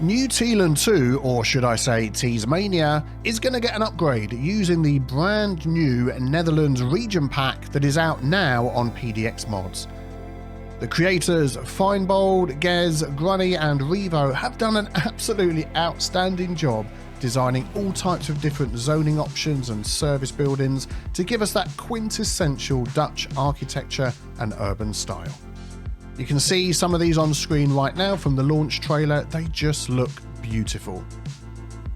New Tealand 2, or should I say Teasmania, is going to get an upgrade using the brand new Netherlands region pack that is out now on PDX Mods. The creators Feinbold, Gez, Grunny and Revo have done an absolutely outstanding job designing all types of different zoning options and service buildings to give us that quintessential Dutch architecture and urban style. You can see some of these on screen right now from the launch trailer. They just look beautiful.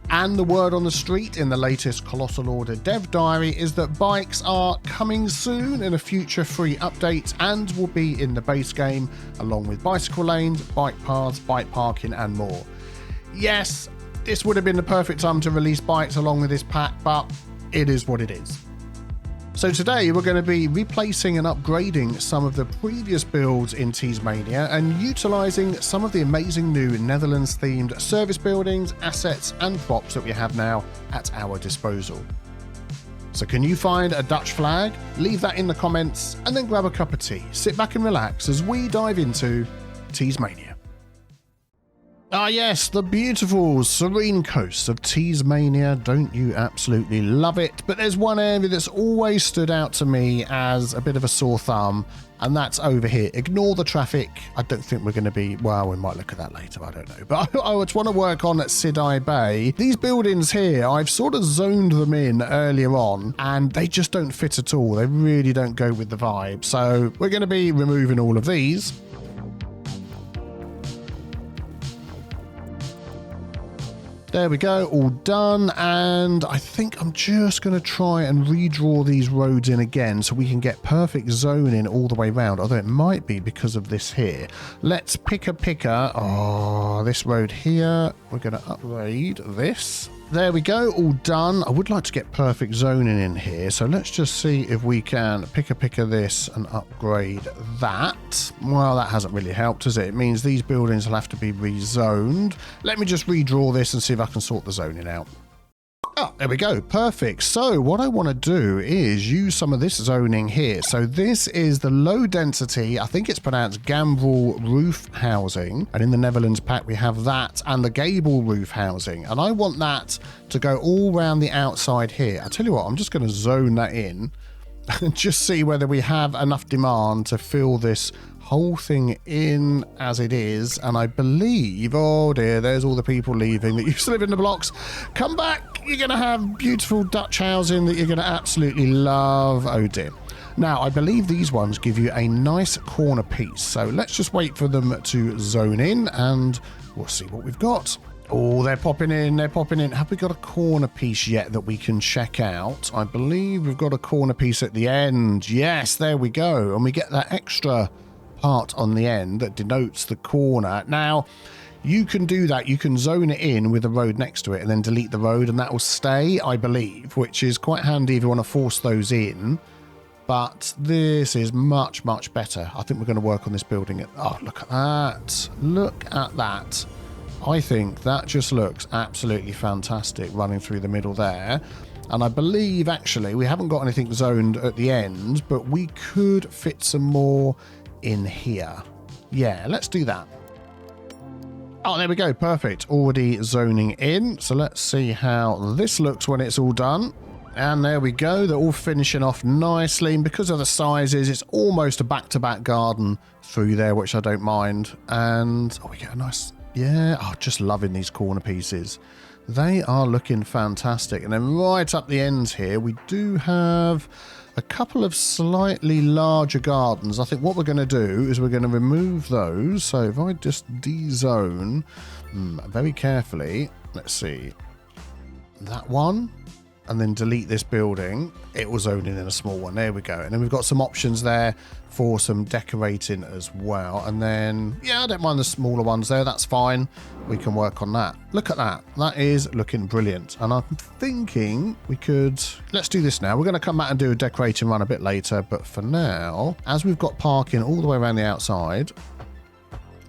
And the word on the street in the latest Colossal Order dev diary is that bikes are coming soon in a future free update and will be in the base game, along with bicycle lanes, bike paths, bike parking and more. Yes, this would have been the perfect time to release bikes along with this pack, but it is what it is. So today we're going to be replacing and upgrading some of the previous builds in Teasmania and utilising some of the amazing new Netherlands themed service buildings, assets and props that we have now at our disposal. So can you find a Dutch flag? Leave that in the comments and then grab a cup of tea. Sit back and relax as we dive into Teasmania. Ah yes, the beautiful, serene coast of Teasmania. Don't you absolutely love it? But there's one area that's always stood out to me as a bit of a sore thumb, and that's over here. Ignore the traffic. I don't think we're going to be, well, we might look at that later, I don't know. But I just want to work on Sidai Bay. These buildings here, I've sort of zoned them in earlier on, and they just don't fit at all. They really don't go with the vibe. So we're going to be removing all of these. There we go, all done, and I think I'm just going to try and redraw these roads in again so we can get perfect zoning all the way around, although it might be because of this here. Let's pick a picker. Oh, this road here, we're going to upgrade this. There we go, all done. I would like to get perfect zoning in here, so let's just see if we can pick a picker this and upgrade that. Well, that hasn't really helped, has it? It means these buildings will have to be rezoned. Let me just redraw this and see if I can sort the zoning out. Oh, there we go. Perfect. So what I want to do is use some of this zoning here. So this is the low density, I think it's pronounced gambrel roof housing. And in the Netherlands pack, we have that and the gable roof housing. And I want that to go all around the outside here. I tell you what, I'm just going to zone that in and just see whether we have enough demand to fill this whole thing in as it is. And I believe, oh dear, there's all the people leaving that used to live in the blocks. Come back. You're going to have beautiful Dutch housing that you're going to absolutely love. Oh dear. Now, I believe these ones give you a nice corner piece. So let's just wait for them to zone in and we'll see what we've got. Oh, they're popping in. They're popping in. Have we got a corner piece yet that we can check out? I believe we've got a corner piece at the end. Yes, there we go. And we get that extra part on the end that denotes the corner. Now, you can do that. You can zone it in with the road next to it and then delete the road and that will stay, I believe, which is quite handy if you want to force those in. But this is much, much better. I think we're going to work on this building. Oh, look at that. Look at that. I think that just looks absolutely fantastic running through the middle there. And I believe, actually, we haven't got anything zoned at the end, but we could fit some more in here. Yeah, let's do that. Oh, there we go. Perfect. Already zoning in. So let's see how this looks when it's all done. And there we go. They're all finishing off nicely. And because of the sizes, it's almost a back-to-back garden through there, which I don't mind. And, oh, we get a nice, yeah. Oh, just loving these corner pieces. They are looking fantastic. And then right up the ends here, we do have a couple of slightly larger gardens. I think what we're going to do is we're going to remove those. So if I just de-zone very carefully, let's see, that one, and then delete this building, it will zone in a small one. There we go. And then we've got some options there for some decorating as well. And then, yeah, I don't mind the smaller ones there. That's fine. We can work on that. Look at that. That is looking brilliant. And I'm thinking we could, let's do this now. We're going to come back and do a decorating run a bit later. But for now, as we've got parking all the way around the outside,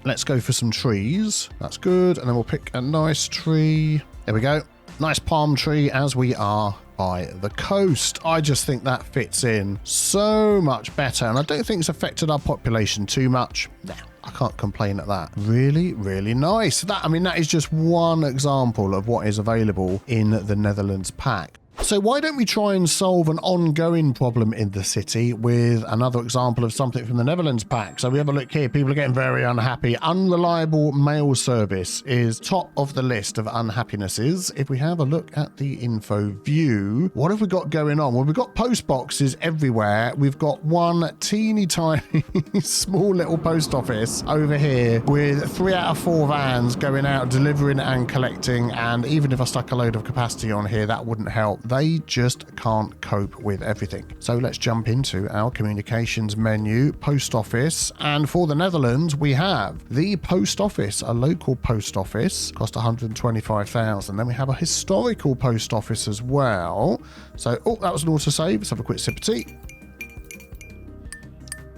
let's go for some trees. That's good. And then we'll pick a nice tree. There we go. Nice palm tree as we are by the coast. I just think that fits in so much better, and I don't think it's affected our population too much. Now, I can't complain at that. Really, really nice. That, I mean, that is just one example of what is available in the Netherlands pack. So why don't we try and solve an ongoing problem in the city with another example of something from the Netherlands pack? So we have a look here. People are getting very unhappy. Unreliable mail service is top of the list of unhappinesses. If we have a look at the info view, what have we got going on? Well, we've got post boxes everywhere. We've got one teeny tiny small little post office over here with 3 out of 4 vans going out delivering and collecting. And even if I stuck a load of capacity on here, that wouldn't help. They just can't cope with everything. So let's jump into our communications menu, post office. And for the Netherlands, we have the post office, a local post office, cost 125,000. Then we have a historical post office as well. So, oh, that was an autosave. Let's have a quick sip of tea.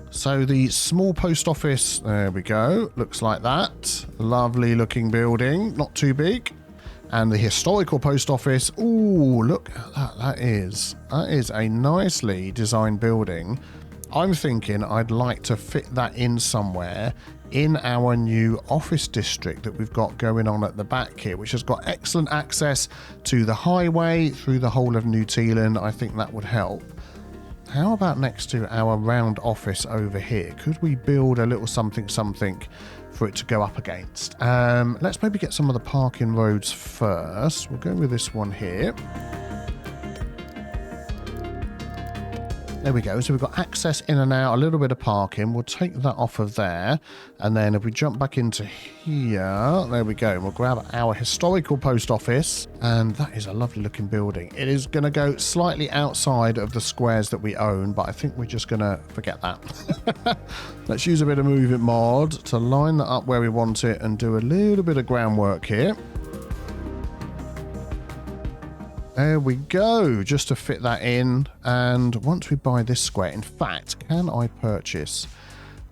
So the small post office, there we go. Looks like that. Lovely looking building, not too big. And the historical post office, ooh, look at that. That is a nicely designed building. I'm thinking I'd like to fit that in somewhere in our new office district that we've got going on at the back here, which has got excellent access to the highway through the whole of New Tealand. I think that would help. How about next to our round office over here? Could we build a little something for it to go up against? Let's maybe get some of the parking roads first. We'll go with this one here. There we go. So we've got access in and out, a little bit of parking. We'll take that off of there. And then if we jump back into here, there we go. We'll grab our historical post office. And that is a lovely looking building. It is going to go slightly outside of the squares that we own, but I think we're just going to forget that. Let's use a bit of Move It mod to line that up where we want it and do a little bit of groundwork here. There we go, just to fit that in. And once we buy this square, in fact, can I purchase?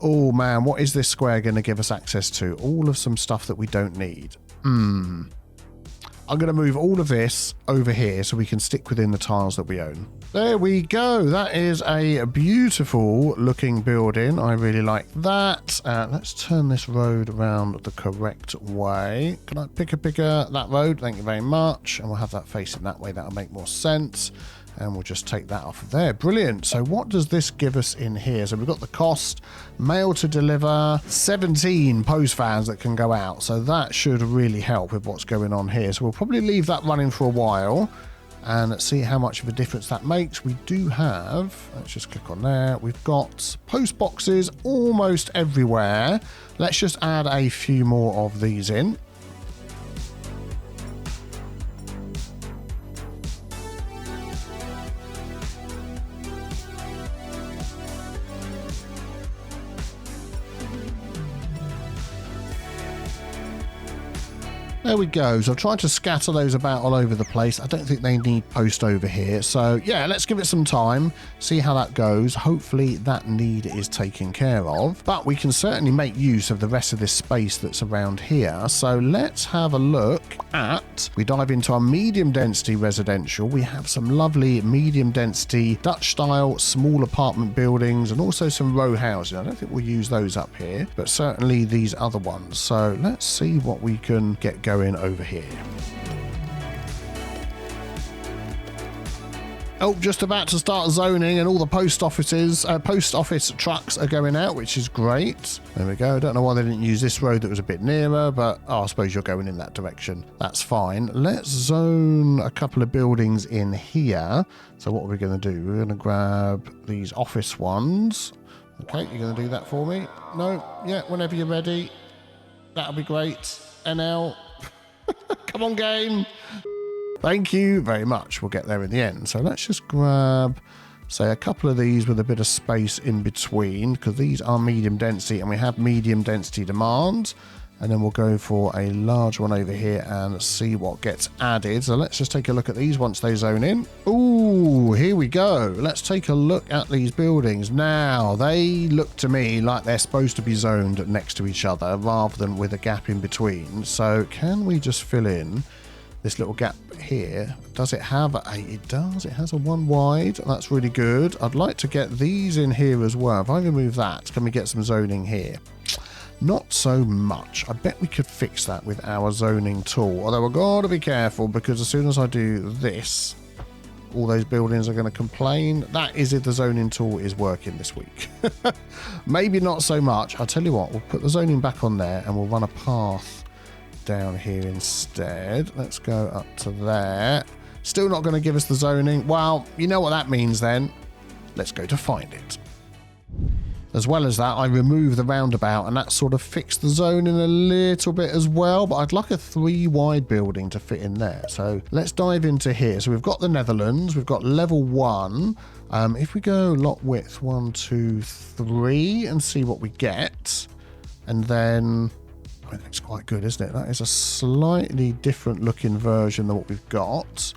Oh man, what is this square going to give us access to? All of some stuff that we don't need. I'm going to move all of this over here so we can stick within the tiles that we own. There we go. That is a beautiful looking building. I really like that. Let's turn this road around the correct way. Can I pick that road? Thank you very much. And we'll have that facing that way. That'll make more sense. And we'll just take that off of there. Brilliant. So what does this give us in here? So we've got the cost, mail to deliver, 17 post vans that can go out. So that should really help with what's going on here. So we'll probably leave that running for a while and see how much of a difference that makes. We do have, let's just click on there. We've got post boxes almost everywhere. Let's just add a few more of these in. There we go. So I've tried to scatter those about all over the place. I don't think they need post over here. So yeah, let's give it some time, see how that goes. Hopefully that need is taken care of. But we can certainly make use of the rest of this space that's around here. So let's have a look at, we dive into our medium density residential. We have some lovely medium density Dutch style small apartment buildings and also some row housing. I don't think we'll use those up here, but certainly these other ones. So let's see what we can get going over here. Oh, just about to start zoning and all the post office trucks are going out, which is great. There we go. I don't know why they didn't use this road that was a bit nearer, but I suppose you're going in that direction. That's fine. Let's zone a couple of buildings in here. So what are we going to do? We're going to grab these office ones. Okay, you're going to do that for me? No? Yeah, whenever you're ready. That'll be great. NL. Come on, game. Thank you very much. We'll get there in the end. So let's just grab, say, a couple of these with a bit of space in between, because these are medium density and we have medium density demands. And then we'll go for a large one over here and see what gets added. So let's just take a look at these once they zone in. Ooh, here we go. Let's take a look at these buildings. Now, they look to me like they're supposed to be zoned next to each other rather than with a gap in between. So can we just fill in this little gap here? Does it have a, it does, it has a one wide. That's really good. I'd like to get these in here as well. If I remove that, can we get some zoning here? Not so much. I bet we could fix that with our zoning tool. Although I've got to be careful because as soon as I do this, all those buildings are going to complain. That is if the zoning tool is working this week. Maybe not so much. I'll tell you what, we'll put the zoning back on there and we'll run a path down here instead. Let's go up to there. Still not going to give us the zoning. Well, you know what that means then. Let's go to find it. As well as that, I removed the roundabout and that sort of fixed the zoning a little bit as well, but I'd like a 3 wide building to fit in there. So let's dive into here. So we've got the Netherlands, we've got level 1. If we go lot width 1, 2, 3 and see what we get, and then I mean, that's quite good, isn't it? That is a slightly different looking version than what we've got.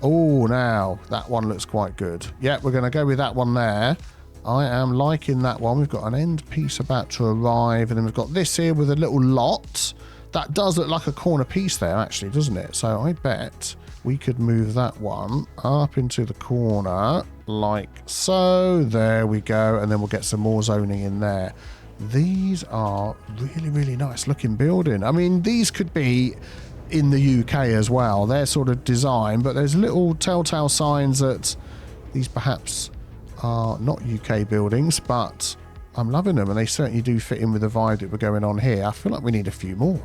Oh, now that one looks quite good. Yeah, we're going to go with that one there. I am liking that one. We've got an end piece about to arrive, and then we've got this here with a little lot. That does look like a corner piece there, actually, doesn't it? So I bet we could move that one up into the corner like so. There we go. And then we'll get some more zoning in there. These are really, really nice looking building. I mean, these could be in the UK as well. They're sort of design, but there's little telltale signs that these perhaps are not UK buildings, but I'm loving them and they certainly do fit in with the vibe that we're going on here. I feel like we need a few more.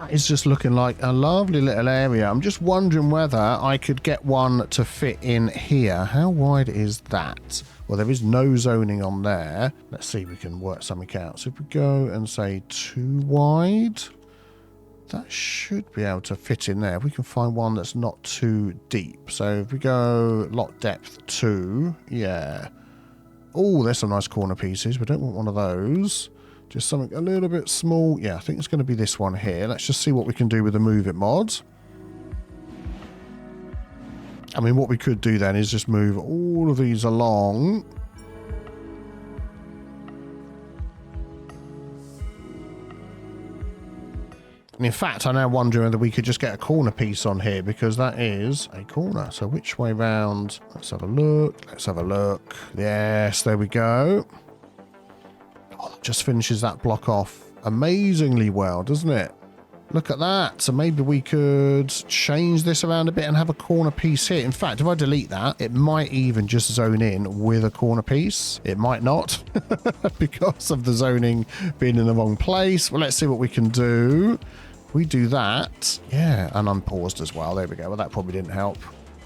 It's just looking like a lovely little area. I'm just wondering whether I could get one to fit in here. How wide is that? Well, there is no zoning on there. Let's see if we can work something out. So if we go and say 2 wide, that should be able to fit in there. If we can find one that's not too deep. So if we go lot depth 2, yeah. Oh, there's some nice corner pieces. We don't want one of those. Just something a little bit small. Yeah, I think it's going to be this one here. Let's just see what we can do with the Move It mod. I mean, what we could do then is just move all of these along. And in fact, I'm now wondering whether we could just get a corner piece on here because that is a corner. So which way round? Let's have a look. Let's have a look. Yes, there we go. Oh, that just finishes that block off amazingly well, doesn't it? Look at that. So maybe we could change this around a bit and have a corner piece here. In fact, if I delete that, it might even just zone in with a corner piece. It might not because of the zoning being in the wrong place. Well, let's see what we can do. We do that. Yeah, and I'm paused as well. There we go. Well, that probably didn't help.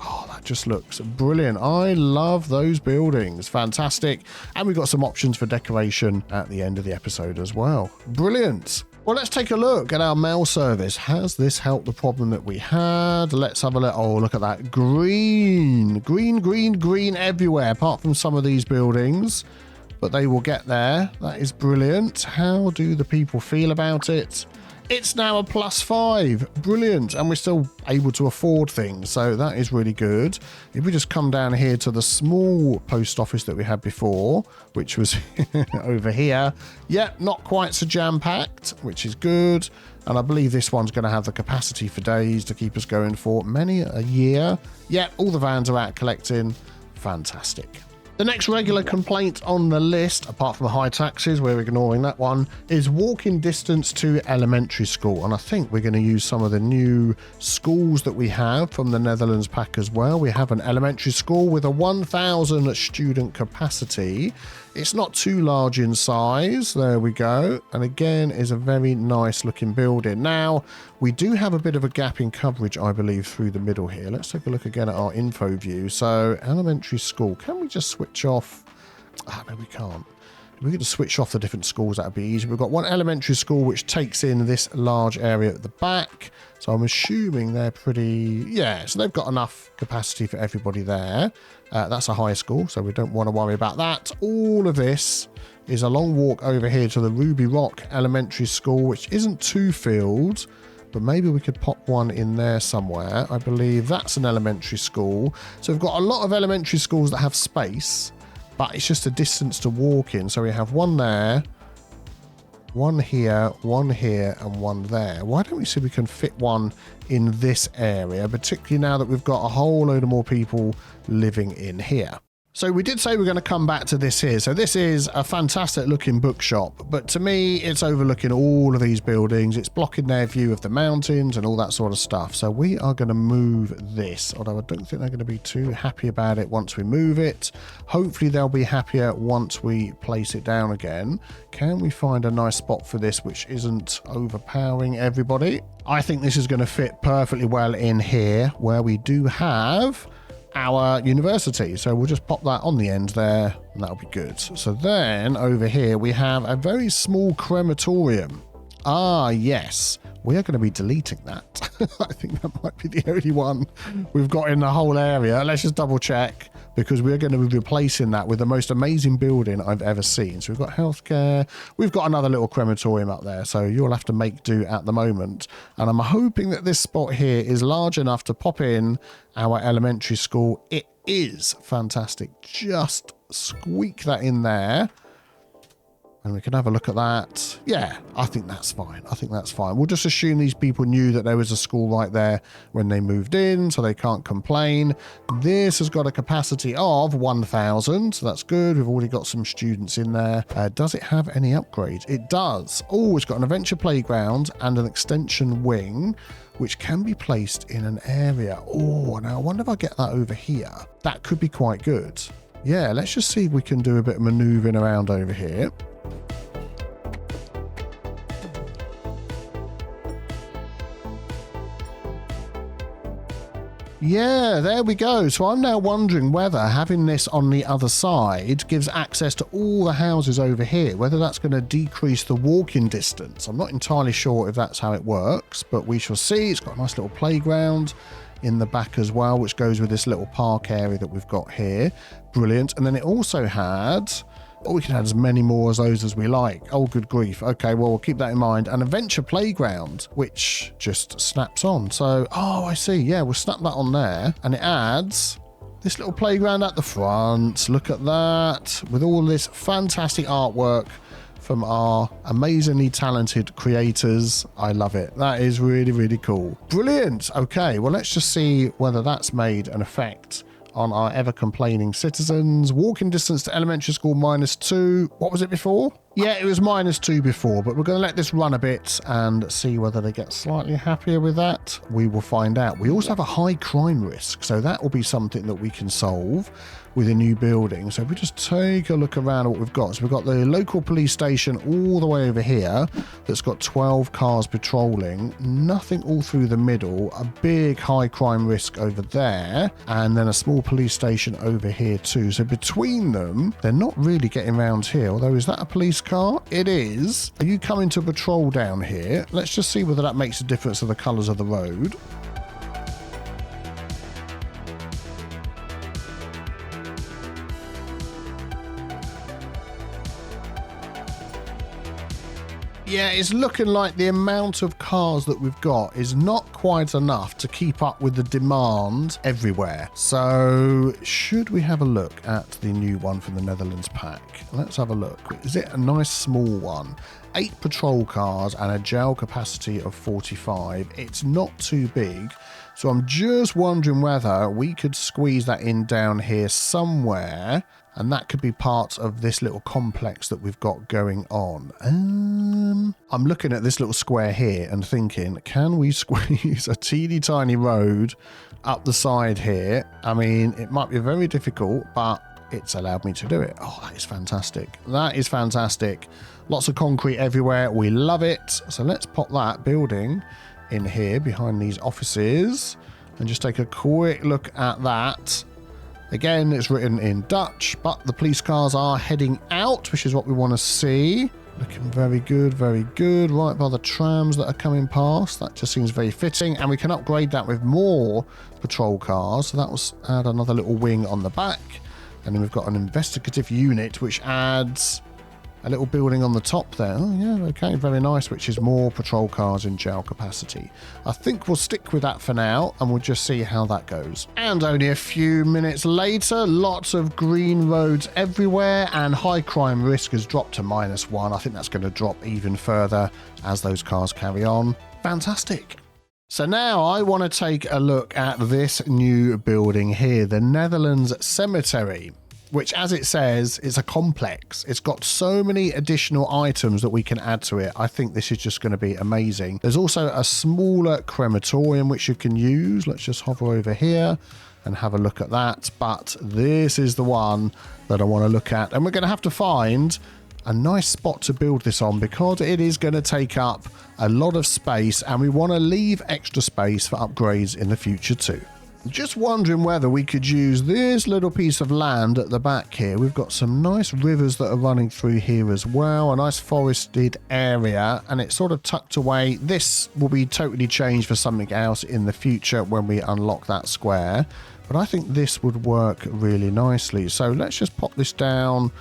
Oh, that just looks brilliant. I love those buildings. Fantastic. And we've got some options for decoration at the end of the episode as well. Brilliant. Well, let's take a look at our mail service. Has this helped the problem that we had? Let's have a look. Oh, look at that. Green. Green, green, green everywhere, apart from some of these buildings. But they will get there. That is brilliant. How do the people feel about it? It's now a +5. Brilliant. And we're still able to afford things. So that is really good. If we just come down here to the small post office that we had before, which was over here. Yeah, not quite so jam-packed, which is good. And I believe this one's going to have the capacity for days to keep us going for many a year. Yeah, all the vans are out collecting. Fantastic. The next regular complaint on the list, apart from high taxes, we're ignoring that one, is walking distance to elementary school. And I think we're going to use some of the new schools that we have from the Netherlands pack as well. We have an elementary school with a 1,000 student capacity. It's not too large in size. There we go. And again, is a very nice looking building. Now, we do have a bit of a gap in coverage, I believe, through the middle here. Let's take a look again at our info view. So, elementary school. Can we just switch off? Ah, no, we can't. If we could just switch off the different schools, that would be easy. We've got one elementary school which takes in this large area at the back. So I'm assuming they're pretty... Yeah, so they've got enough capacity for everybody there. That's a high school, so we don't want to worry about that. All of this is a long walk over here to the Ruby Rock Elementary School, which isn't too filled, but maybe we could pop one in there somewhere. I believe that's an elementary school. So we've got a lot of elementary schools that have space, but it's just a distance to walk in. So we have one there. One here, and one there. Why don't we see if we can fit one in this area, particularly now that we've got a whole load of more people living in here. So we did say we're going to come back to this here. So this is a fantastic looking bookshop, but to me, it's overlooking all of these buildings. It's blocking their view of the mountains and all that sort of stuff. So we are going to move this, although I don't think they're going to be too happy about it once we move it. Hopefully they'll be happier once we place it down again. Can we find a nice spot for this which isn't overpowering everybody? I think this is going to fit perfectly well in here where we do have our university. So we'll just pop that on the end there and that'll be good. So then over here we have a very small crematorium. Ah, yes. We are going to be deleting that. I think that might be the only one we've got in the whole area. Let's just double check because we're going to be replacing that with the most amazing building I've ever seen. So we've got healthcare. We've got another little crematorium up there. So you'll have to make do at the moment. And I'm hoping that this spot here is large enough to pop in our elementary school. It is fantastic. Just squeak that in there. And we can have a look at that. Yeah, I think that's fine. I think that's fine. We'll just assume these people knew that there was a school right there when they moved in, so they can't complain. This has got a capacity of 1,000, so that's good. We've already got some students in there. Does it have any upgrades? It does. Oh, it's got an adventure playground and an extension wing, which can be placed in an area. Oh, now I wonder if I get that over here. That could be quite good. Yeah, let's just see if we can do a bit of maneuvering around over here. Yeah, there we go. So I'm now wondering whether having this on the other side gives access to all the houses over here, whether that's going to decrease the walking distance. I'm not entirely sure if that's how it works, but we shall see. It's got a nice little playground in the back as well, which goes with this little park area that we've got here. Brilliant. And then it also had... Oh, we can add as many more of those as we like. Oh, good grief. Okay, well, we'll keep that in mind. An adventure playground, which just snaps on. So, oh, I see. Yeah, we'll snap that on there. And it adds this little playground at the front. Look at that. With all this fantastic artwork from our amazingly talented creators. I love it. That is really, really cool. Brilliant. Okay, well, let's just see whether that's made an effect on our ever-complaining citizens. Walking distance to elementary school -2. What was it before? Yeah, it was -2 before, but we're going to let this run a bit and see whether they get slightly happier with that. We will find out. We also have a high crime risk, so that will be something that we can solve with a new building. So if we just take a look around at what we've got. So we've got the local police station all the way over here that's got 12 cars patrolling. Nothing all through the middle. A big high crime risk over there. And then a small police station over here too. So between them, they're not really getting around here. Although, is that a police car? It is. Are you coming to patrol down here? Let's just see whether that makes a difference to the colours of the road. Yeah, it's looking like the amount of cars that we've got is not quite enough to keep up with the demand everywhere. So should we have a look at the new one from the Netherlands pack? Let's have a look. Is it a nice small one? 8 patrol cars and a jail capacity of 45. It's not too big. So I'm just wondering whether we could squeeze that in down here somewhere, and that could be part of this little complex that we've got going on. I'm looking at this little square here and thinking, can we squeeze a teeny tiny road up the side here? I mean, it might be very difficult, but it's allowed me to do it. Oh, that is fantastic. That is fantastic. Lots of concrete everywhere. We love it. So let's pop that building in here behind these offices and just take a quick look at that. Again, it's written in Dutch, but the police cars are heading out, which is what we want to see. Looking very good, right by the trams that are coming past. That just seems very fitting, and we can upgrade that with more patrol cars. So that will add another little wing on the back, and then we've got an investigative unit, which adds a little building on the top there. Oh, yeah, okay, very nice, which is more patrol cars in jail capacity. I think we'll stick with that for now, and we'll just see how that goes. And only a few minutes later, lots of green roads everywhere, and high crime risk has dropped to -1. I think that's going to drop even further as those cars carry on. Fantastic. So now I want to take a look at this new building here, the Netherlands Cemetery, which, as it says, is a complex. It's got so many additional items that we can add to it. I think this is just going to be amazing. There's also a smaller crematorium which you can use. Let's just hover over here and have a look at that. But this is the one that I want to look at. And we're going to have to find a nice spot to build this on because it is going to take up a lot of space, and we want to leave extra space for upgrades in the future too. Just wondering whether we could use this little piece of land at the back here. We've got some nice rivers that are running through here as well, a nice forested area, and it's sort of tucked away. This will be totally changed for something else in the future when we unlock that square, but I think this would work really nicely. So let's just pop this down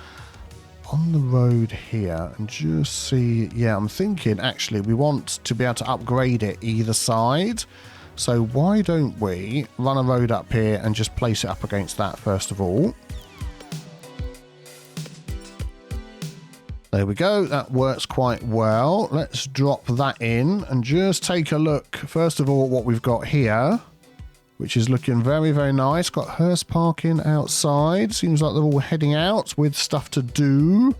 on the road here and just see. Yeah, I'm thinking actually we want to be able to upgrade it either side. So why don't we run a road up here and just place it up against that first of all. There we go. That works quite well. Let's drop that in and just take a look, first of all, what we've got here, which is looking very, very nice. Got hearse parking outside. Seems like they're all heading out with stuff to do.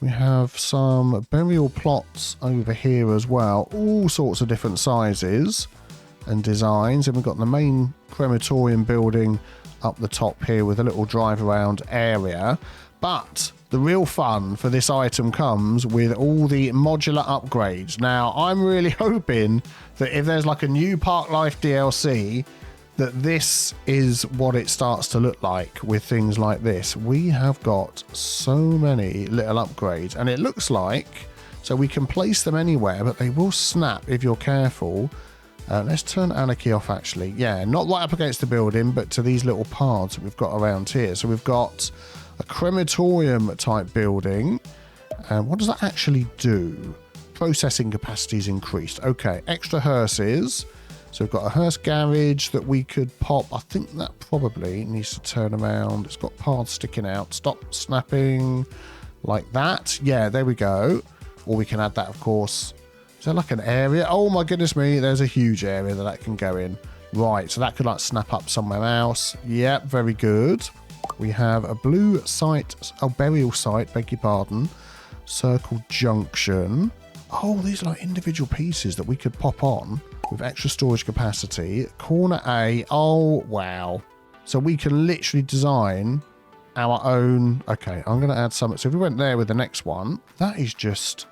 We have some burial plots over here as well. All sorts of different sizes and designs, and we've got the main crematorium building up the top here with a little drive around area. But the real fun for this item comes with all the modular upgrades. Now I'm really hoping that if there's like a new Park Life DLC, that this is what it starts to look like with things like this. We have got so many little upgrades, and it looks like, so we can place them anywhere, but they will snap if you're careful. Let's turn anarchy off actually. Yeah, not right up against the building, but to these little paths that we've got around here. So we've got a crematorium type building. And what does that actually do? Processing capacity is increased. Okay, extra hearses. So we've got a hearse garage that we could pop. I think that probably needs to turn around. It's got paths sticking out. Stop snapping like that. Yeah, there we go. Or we can add that, of course. Is there like an area? Oh my goodness me, there's a huge area that can go in. Right, so that could like snap up somewhere else. Yep, very good. We have a blue site, a burial site, beg your pardon. Circle junction. Oh, these are like individual pieces that we could pop on with extra storage capacity. Corner A. Oh, wow. So we can literally design our own. Okay, I'm going to add some. So if we went there with the next one, that is just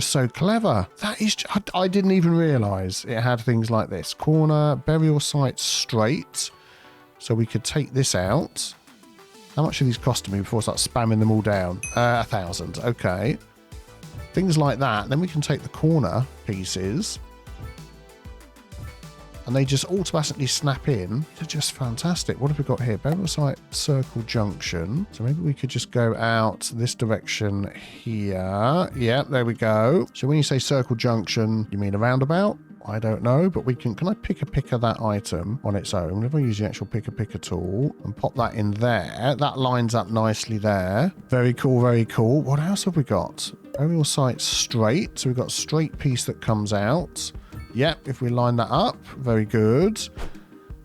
so clever. That is, I didn't even realize it had things like this. Corner, burial site straight. So we could take this out. How much are these costing me before I start spamming them all down? 1,000. Okay. Things like that. Then we can take the corner pieces, and they just automatically snap in. They're just fantastic. What have we got here? Burial site, circle junction. So maybe we could just go out this direction here. Yeah, there we go. So when you say circle junction, you mean a roundabout? I don't know, but we can I picker that item on its own? If I use the actual picker tool and pop that in there, that lines up nicely there. Very cool, very cool. What else have we got? Burial site straight. So we've got a straight piece that comes out. Yep, if we line that up, very good.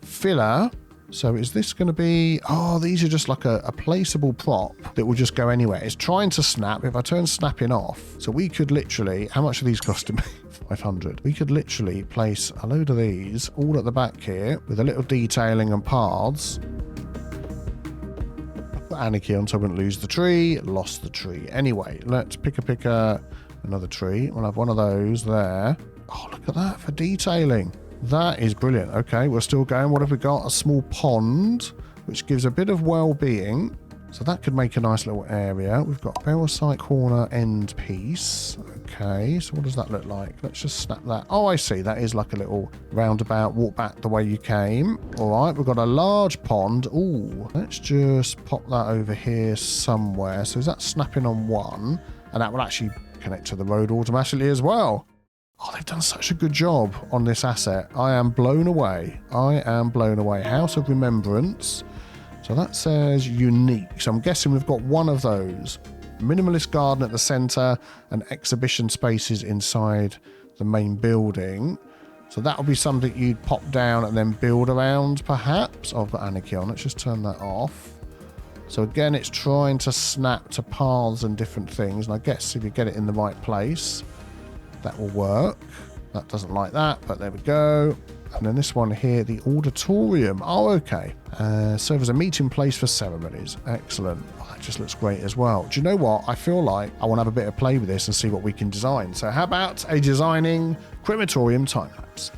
Filler. So is this going to be... Oh, these are just like a placeable prop that will just go anywhere. It's trying to snap. If I turn snapping off, so we could literally... How much are these costing me? 500. We could literally place a load of these all at the back here with a little detailing and paths. Put anarchy on so I wouldn't lose the tree. Lost the tree. Anyway, let's pick another tree. We'll have one of those there. Oh, look at that for detailing. That is brilliant. Okay, we're still going. What have we got? A small pond, which gives a bit of well-being. So that could make a nice little area. We've got burial site corner end piece. Okay, so what does that look like? Let's just snap that. Oh, I see. That is like a little roundabout. Walk back the way you came. All right, we've got a large pond. Ooh, let's just pop that over here somewhere. So is that snapping on one? and that will actually connect to the road automatically as well. Oh, they've done such a good job on this asset. I am blown away. I am blown away. House of Remembrance. So that says unique. So I'm guessing we've got one of those. Minimalist garden at the centre and exhibition spaces inside the main building. So that will be something you'd pop down and then build around, perhaps. Oh, I've got Anarchy on. Let's just turn that off. So again, it's trying to snap to paths and different things. And I guess if you get it in the right place, that will work. That doesn't like that, but there we go. And then this one here, the auditorium. Oh, okay. Serve as a meeting place for ceremonies. Excellent. Oh, that just looks great as well. Do you know what? I feel like I want to have a bit of play with this and see what we can design. So how about a designing crematorium time-lapse?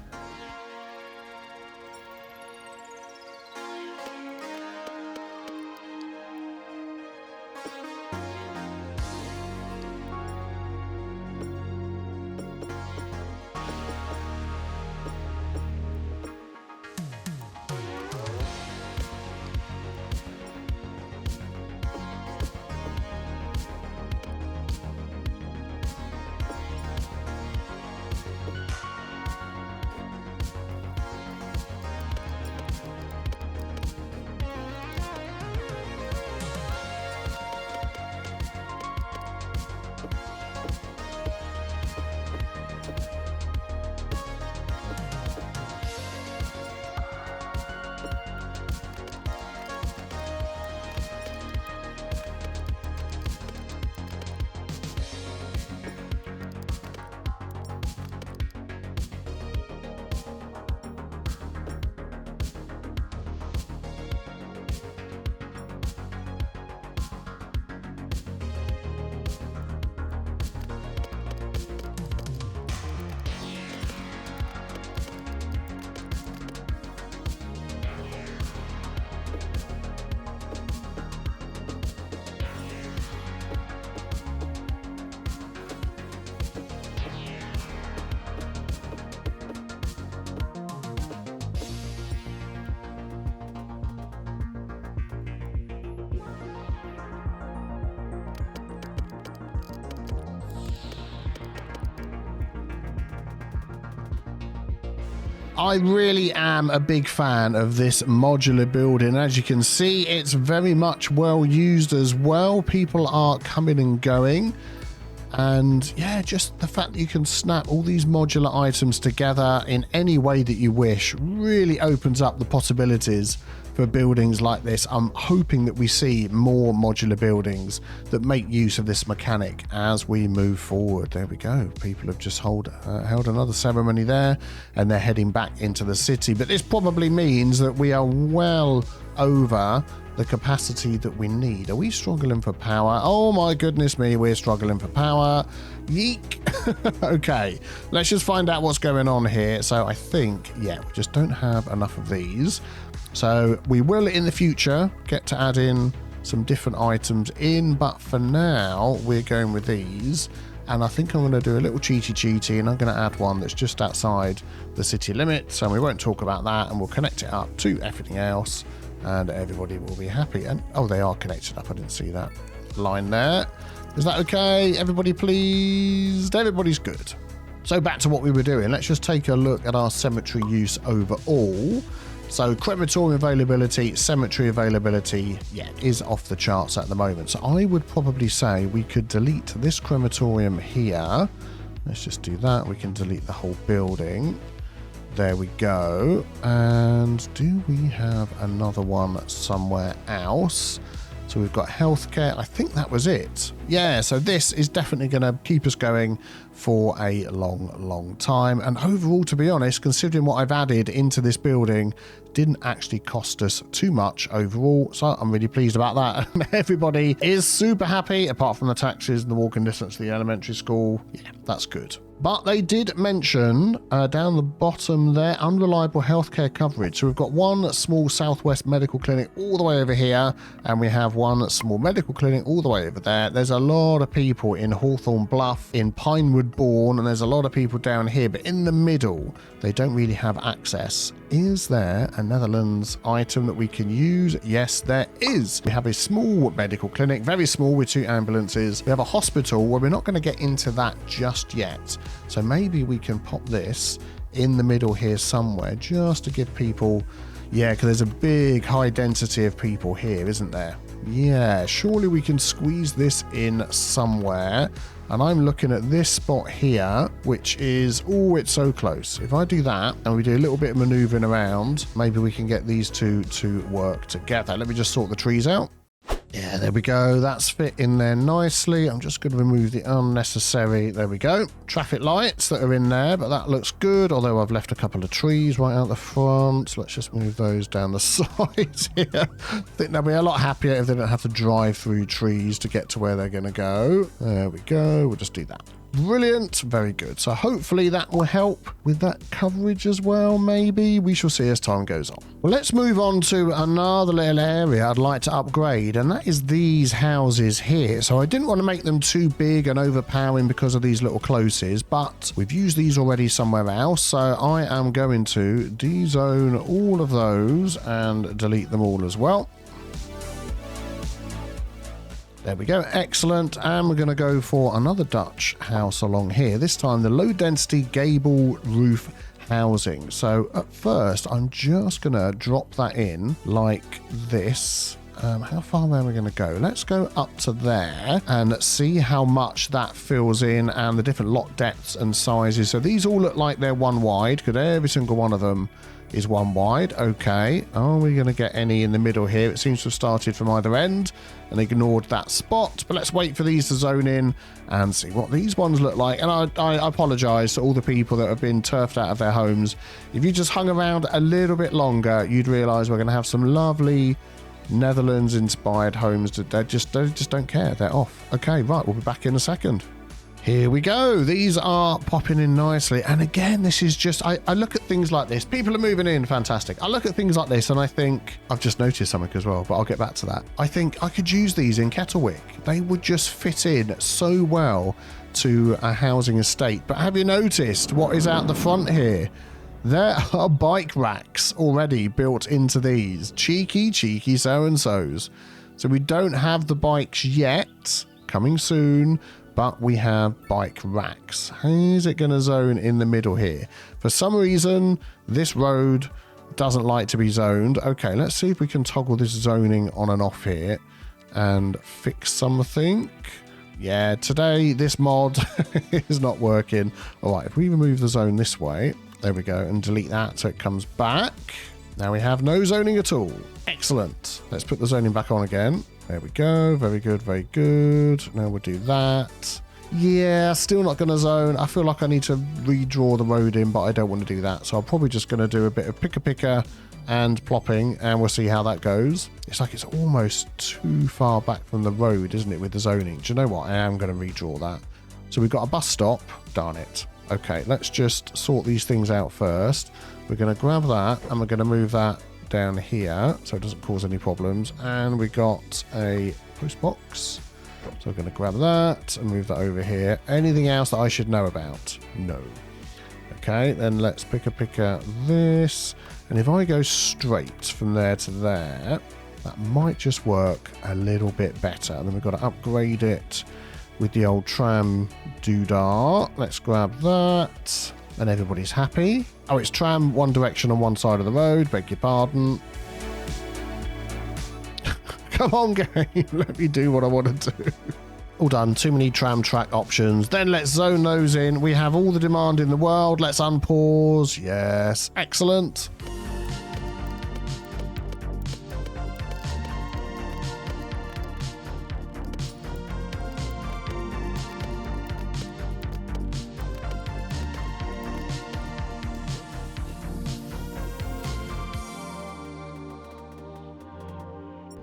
I really am a big fan of this modular building. As you can see, it's very much well used as well. People are coming and going. And yeah, just the fact that you can snap all these modular items together in any way that you wish really opens up the possibilities for buildings like this. I'm hoping that we see more modular buildings that make use of this mechanic as we move forward. There we go. People have just held another ceremony there, and they're heading back into the city. But this probably means that we are well over the capacity that we need. Are we struggling for power? Oh my goodness me, we're struggling for power. Yeek. Okay, let's just find out what's going on here. So I think, yeah, we just don't have enough of these. So we will in the future get to add in some different items in, but for now we're going with these. And I think I'm going to do a little cheaty and I'm going to add one that's just outside the city limits, and we won't talk about that, and we'll connect it up to everything else and everybody will be happy. And oh, they are connected up. I didn't see that line there. Is that okay? Everybody pleased? Everybody's good. So back to what we were doing. Let's just take a look at our cemetery use overall. So crematorium availability, cemetery availability, yeah, is off the charts at the moment. So I would probably say we could delete this crematorium here. Let's just do that. We can delete the whole building. There we go. And do we have another one somewhere else? So we've got healthcare. I think that was it. Yeah, so this is definitely going to keep us going for a long time. And overall, to be honest, considering what I've added into this building, didn't actually cost us too much overall. So I'm really pleased about that. And everybody is super happy, apart from the taxis and the walking distance to the elementary school. Yeah, that's good. But they did mention down the bottom there, unreliable healthcare coverage. So we've got one small Southwest medical clinic all the way over here, and we have one small medical clinic all the way over there. There's a lot of people in Hawthorne Bluff, in Pinewood Bourne, and there's a lot of people down here. But in the middle, they don't really have access. Is there a Netherlands item that we can use? Yes, there is. We have a small medical clinic, very small, with 2 ambulances. We have a hospital where we're not going to get into that just yet. So maybe we can pop this in the middle here somewhere just to give people... Yeah, because there's a big high density of people here, isn't there? Yeah, surely we can squeeze this in somewhere. And I'm looking at this spot here, which is... Oh, it's so close. If I do that and we do a little bit of maneuvering around, maybe we can get these two to work together. Let me just sort the trees out. Yeah, there we go. That's fit in there nicely. I'm just going to remove the unnecessary. There we go. Traffic lights that are in there, but that looks good. Although I've left a couple of trees right out the front. Let's just move those down the sides here. I think they'll be a lot happier if they don't have to drive through trees to get to where they're going to go. There we go. We'll just do that. Brilliant. Very good. So hopefully that will help with that coverage as well, maybe. We shall see as time goes on. Well, let's move on to another little area I'd like to upgrade, and that is these houses here. So I didn't want to make them too big and overpowering because of these little closes, but we've used these already somewhere else. So I am going to de-zone all of those and delete them all as well. There we go. Excellent. And we're going to go for another Dutch house along here. This time the low density gable roof housing. So at first, I'm just going to drop that in like this. How far are we going to go? Let's go up to there and see how much that fills in and the different lot depths and sizes. So these all look like they're 1 wide because every single one of them is 1 wide. Okay. Are we going to get any in the middle here? It seems to have started from either end and ignored that spot. But let's wait for these to zone in and see what these ones look like. And I apologise to all the people that have been turfed out of their homes. If you just hung around a little bit longer, you'd realise we're going to have some lovely Netherlands-inspired homes that they just don't care. They're off. Okay, right. We'll be back in a second. Here we go. These are popping in nicely. And again, this is just, I look at things like this. People are moving in. Fantastic. I look at things like this and I think, I've just noticed something as well, but I'll get back to that. I think I could use these in Kettlewick. They would just fit in so well to a housing estate. But have you noticed what is out the front here? There are bike racks already built into these. Cheeky, cheeky so-and-sos. So we don't have the bikes yet. Coming soon. But we have bike racks. How is it going to zone in the middle here? For some reason, this road doesn't like to be zoned. Okay, let's see if we can toggle this zoning on and off here and fix something. Yeah, today this mod is not working. All right, if we remove the zone this way, there we go, and delete that so it comes back. Now we have no zoning at all. Excellent. Let's put the zoning back on again. There we go. Very good, very good. Now we'll do that. Yeah, still not going to zone. I feel like I need to redraw the road in, but I don't want to do that. So I'm probably just going to do a bit of picker and plopping, and we'll see how that goes. It's like it's almost too far back from the road, isn't it, with the zoning? Do you know what? I am going to redraw that. So we've got a bus stop. Darn it. Okay, let's just sort these things out first. We're going to grab that, and we're going to move that down here so it doesn't cause any problems. And we got a post box, so we're going to grab that and move that over here. Anything else that I should know about? No. Okay, then let's pick this, and if I go straight from there to there, that might just work a little bit better. And then we've got to upgrade it with the old tram doodah. Let's grab that. And everybody's happy. Oh, it's tram one direction on one side of the road. Beg your pardon. Come on, game. Let me do what I want to do. All done. Too many tram track options. Then let's zone those in. We have all the demand in the world. Let's unpause. Yes. Excellent.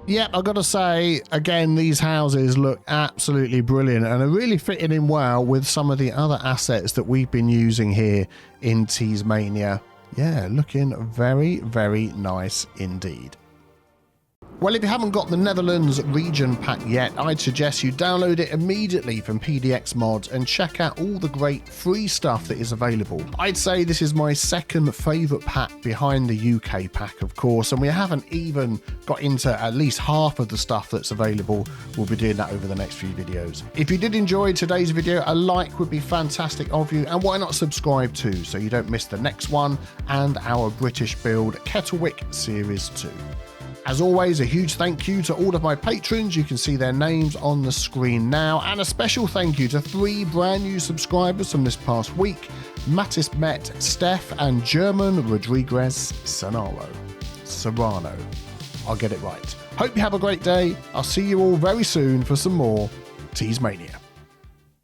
Yep, I've got to say, again, these houses look absolutely brilliant and are really fitting in well with some of the other assets that we've been using here in Teasmania. Yeah, looking very, very nice indeed. Well, if you haven't got the Netherlands region pack yet, I'd suggest you download it immediately from PDX Mods and check out all the great free stuff that is available. I'd say this is my second favourite pack behind the UK pack, of course, and we haven't even got into at least half of the stuff that's available. We'll be doing that over the next few videos. If you did enjoy today's video, a like would be fantastic of you, and why not subscribe too, so you don't miss the next one and our British build Kettlewick Series 2. As always, a huge thank you to all of my patrons. You can see their names on the screen now. And a special thank you to 3 brand new subscribers from this past week: Mattis Met, Steph, and German Rodriguez Serrano. I'll get it right. Hope you have a great day. I'll see you all very soon for some more Teasmania.